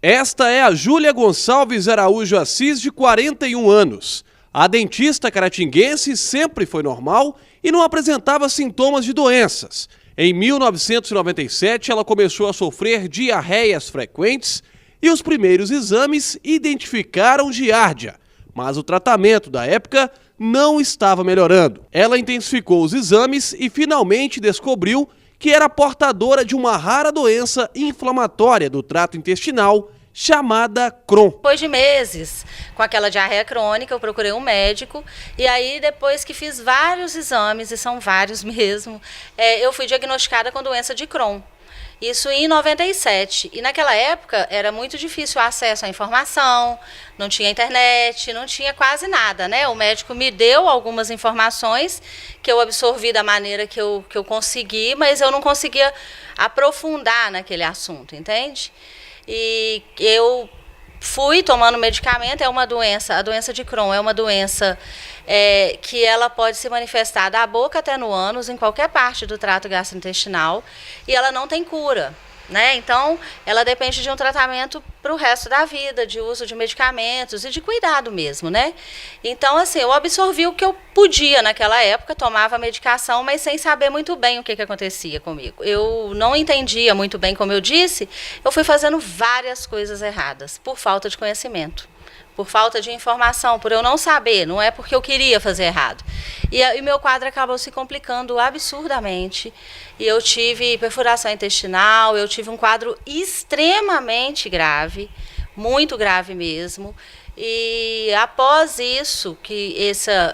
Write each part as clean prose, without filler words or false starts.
Esta é a Júlia Gonçalves Araújo Assis, de 41 anos. A dentista caratinguense sempre foi normal e não apresentava sintomas de doenças. Em 1997, ela começou a sofrer diarreias frequentes e os primeiros exames identificaram giardia, mas o tratamento da época não estava melhorando. Ela intensificou os exames e finalmente descobriu que era portadora de uma rara doença inflamatória do trato intestinal chamada Crohn. Depois de meses com aquela diarreia crônica, eu procurei um médico e aí depois que fiz vários exames, e são vários mesmo, eu fui diagnosticada com doença de Crohn. Isso em 97. E naquela época era muito difícil o acesso à informação, não tinha internet, não tinha quase nada, né? O médico me deu algumas informações que eu absorvi da maneira que eu consegui, mas eu não conseguia aprofundar naquele assunto, entende? E eu fui tomando medicamento. É uma doença, a doença de Crohn é uma doença que ela pode se manifestar da boca até no ânus, em qualquer parte do trato gastrointestinal, e ela não tem cura, né? Então, ela depende de um tratamento para o resto da vida, de uso de medicamentos e de cuidado mesmo, né? Então, assim, eu absorvi o que eu podia naquela época, tomava medicação, mas sem saber muito bem o que acontecia comigo. Eu não entendia muito bem, como eu disse, eu fui fazendo várias coisas erradas, por falta de conhecimento, por falta de informação, por eu não saber, não é porque eu queria fazer errado. E meu quadro acabou se complicando absurdamente, e eu tive perfuração intestinal, eu tive um quadro extremamente grave, muito grave mesmo, e após isso, que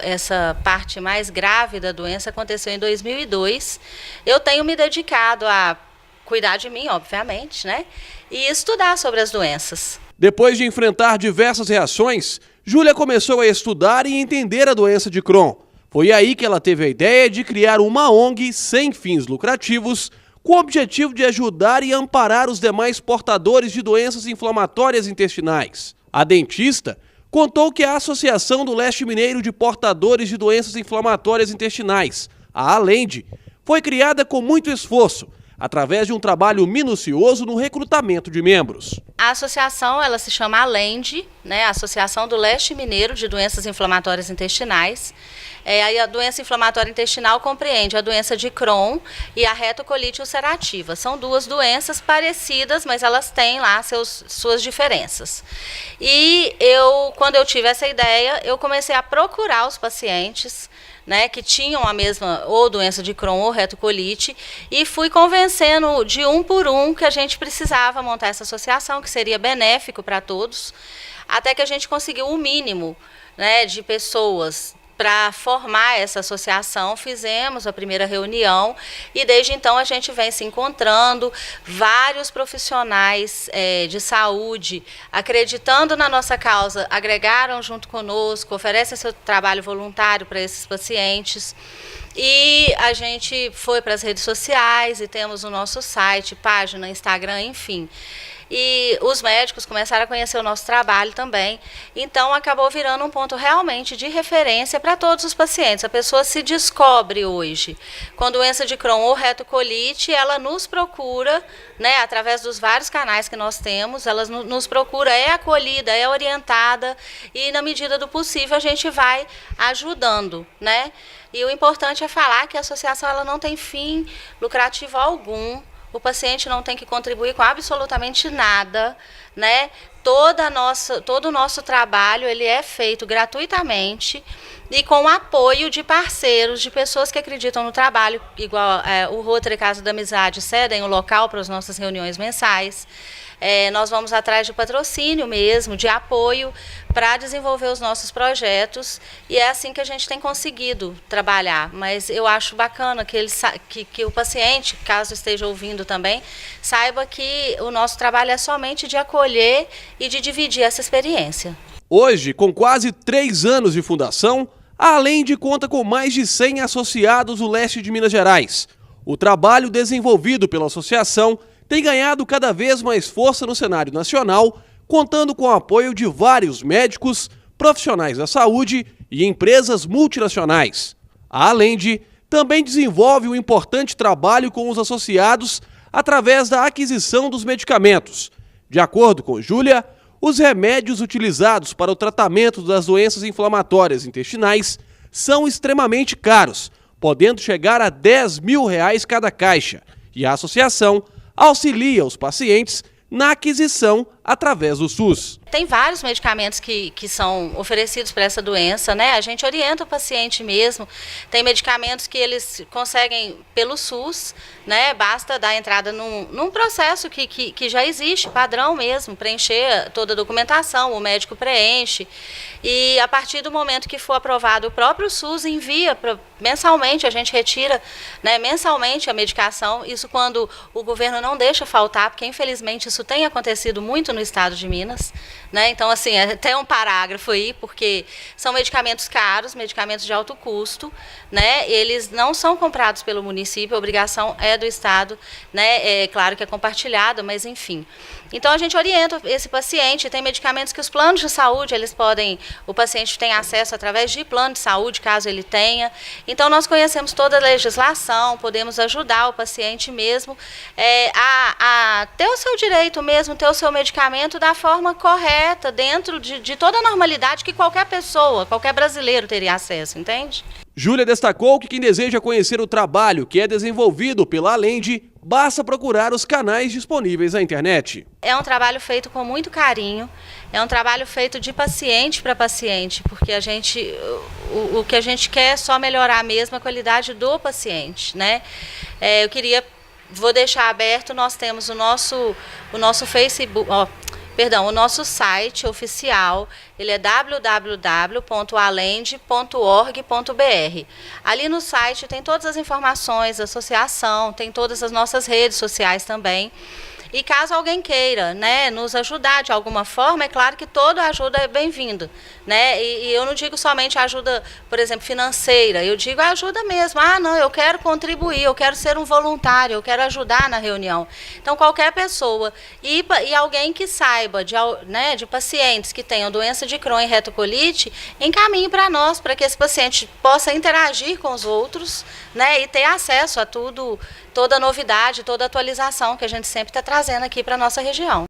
essa parte mais grave da doença aconteceu em 2002, eu tenho me dedicado a cuidar de mim, obviamente, né, e estudar sobre as doenças. Depois de enfrentar diversas reações, Júlia começou a estudar e entender a doença de Crohn. Foi aí que ela teve a ideia de criar uma ONG sem fins lucrativos, com o objetivo de ajudar e amparar os demais portadores de doenças inflamatórias intestinais. A dentista contou que a Associação do Leste Mineiro de Portadores de Doenças Inflamatórias Intestinais, a ALENDE, foi criada com muito esforço, através de um trabalho minucioso no recrutamento de membros. A associação, ela se chama ALENDE, né, Associação do Leste Mineiro de Doenças Inflamatórias Intestinais. Aí a doença inflamatória intestinal compreende a doença de Crohn e a retocolite ulcerativa. São duas doenças parecidas, mas elas têm lá suas diferenças. E quando eu tive essa ideia, eu comecei a procurar os pacientes, né, que tinham a mesma ou doença de Crohn ou retocolite, e fui convencendo de um por um que a gente precisava montar essa associação, que seria benéfico para todos, até que a gente conseguiu o mínimo, né, de pessoas para formar essa associação. Fizemos a primeira reunião e desde então a gente vem se encontrando, vários profissionais de saúde, acreditando na nossa causa, agregaram junto conosco, oferecem seu trabalho voluntário para esses pacientes. E a gente foi para as redes sociais e temos o nosso site, página, Instagram, enfim. E os médicos começaram a conhecer o nosso trabalho também, então acabou virando um ponto realmente de referência para todos os pacientes. A pessoa se descobre hoje com doença de Crohn ou retocolite, ela nos procura, né, através dos vários canais que nós temos, ela nos procura, é acolhida, é orientada e na medida do possível a gente vai ajudando, né? E o importante é falar que a associação ela não tem fim lucrativo algum. O paciente não tem que contribuir com absolutamente nada, né? Todo o nosso trabalho ele é feito gratuitamente e com o apoio de parceiros, de pessoas que acreditam no trabalho, igual o Rotary Casa da Amizade cedem o local para as nossas reuniões mensais. Nós vamos atrás de patrocínio mesmo, de apoio para desenvolver os nossos projetos e é assim que a gente tem conseguido trabalhar. Mas eu acho bacana que o paciente, caso esteja ouvindo também, saiba que o nosso trabalho é somente de acolher e de dividir essa experiência. Hoje, com quase 3 anos de fundação, a ALENDE conta com mais de 100 associados no leste de Minas Gerais. O trabalho desenvolvido pela associação tem ganhado cada vez mais força no cenário nacional, contando com o apoio de vários médicos, profissionais da saúde e empresas multinacionais. A ALENDE também desenvolve um importante trabalho com os associados através da aquisição dos medicamentos, De acordo com Júlia, os remédios utilizados para o tratamento das doenças inflamatórias intestinais são extremamente caros, podendo chegar a R$10 mil cada caixa, e a associação auxilia os pacientes na aquisição através do SUS. Tem vários medicamentos que são oferecidos para essa doença, né? A gente orienta o paciente mesmo. Tem medicamentos que eles conseguem pelo SUS, né? Basta dar entrada num processo que já existe, padrão mesmo, preencher toda a documentação, o médico preenche. E a partir do momento que for aprovado, o próprio SUS envia mensalmente, a gente retira, né, mensalmente a medicação. Isso quando o governo não deixa faltar, porque infelizmente isso tem acontecido muito no estado de Minas, né? Então, assim, até um parágrafo aí, porque são medicamentos caros, medicamentos de alto custo, né? Eles não são comprados pelo município, a obrigação é do estado, né? É claro que é compartilhado, mas enfim. Então, a gente orienta esse paciente. Tem medicamentos que os planos de saúde, o paciente tem acesso através de plano de saúde, caso ele tenha. Então, nós conhecemos toda a legislação, podemos ajudar o paciente mesmo a ter o seu direito mesmo, ter o seu medicamento da forma correta, dentro de toda a normalidade que qualquer pessoa, qualquer brasileiro teria acesso, entende? Júlia destacou que quem deseja conhecer o trabalho que é desenvolvido pela Alende, basta procurar os canais disponíveis na internet. É um trabalho feito com muito carinho, é um trabalho feito de paciente para paciente, porque o que a gente quer é só melhorar mesmo a qualidade do paciente, né? Vou deixar aberto, nós temos o nosso Facebook, o nosso site oficial, ele é www.alende.org.br. Ali no site tem todas as informações da associação, tem todas as nossas redes sociais também. E caso alguém queira, né, nos ajudar de alguma forma, é claro que toda ajuda é bem-vinda, né? E eu não digo somente ajuda, por exemplo, financeira, eu digo ajuda mesmo. Não, eu quero contribuir, eu quero ser um voluntário, eu quero ajudar na reunião. Então, qualquer pessoa e alguém que saiba de pacientes que tenham doença de Crohn e retocolite, encaminhe para nós, para que esse paciente possa interagir com os outros, né, e ter acesso a toda a novidade, toda a atualização que a gente sempre está trazendo aqui para a nossa região.